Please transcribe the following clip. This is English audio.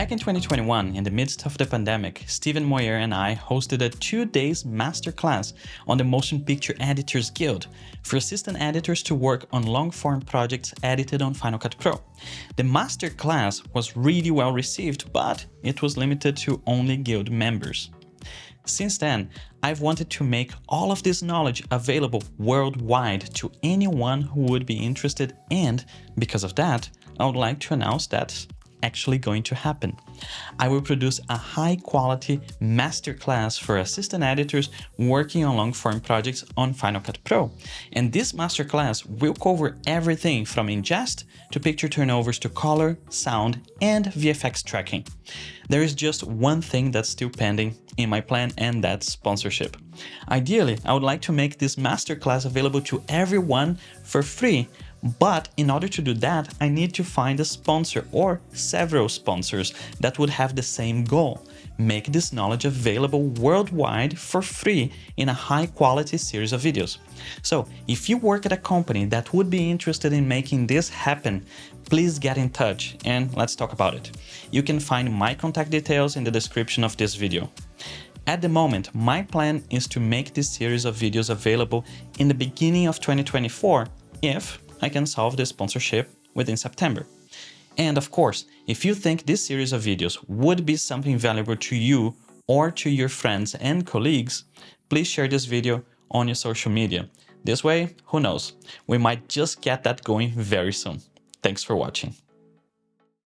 Back in 2021, in the midst of the pandemic, Stephen Moyer and I hosted a 2-day masterclass on the Motion Picture Editors Guild for assistant editors to work on long-form projects edited on Final Cut Pro. The masterclass was really well received, but it was limited to only Guild members. Since then, I've wanted to make all of this knowledge available worldwide to anyone who would be interested, and because of that, I would like to announce that's actually going to happen. I will produce a high-quality masterclass for assistant editors working on long-form projects on Final Cut Pro. And this masterclass will cover everything from ingest to picture turnovers to color, sound, and VFX tracking. There is just one thing that's still pending in my plan, and that's sponsorship. Ideally, I would like to make this masterclass available to everyone for free, but in order to do that, I need to find a sponsor or several sponsors that would have the same goal: make this knowledge available worldwide for free in a high-quality series of videos. So, if you work at a company that would be interested in making this happen, please get in touch and let's talk about it. You can find my contact details in the description of this video. At the moment, my plan is to make this series of videos available in the beginning of 2024 if I can solve the sponsorship within September. And of course, if you think this series of videos would be something valuable to you or to your friends and colleagues, please share this video on your social media. This way, who knows, we might just get that going very soon. Thanks for watching.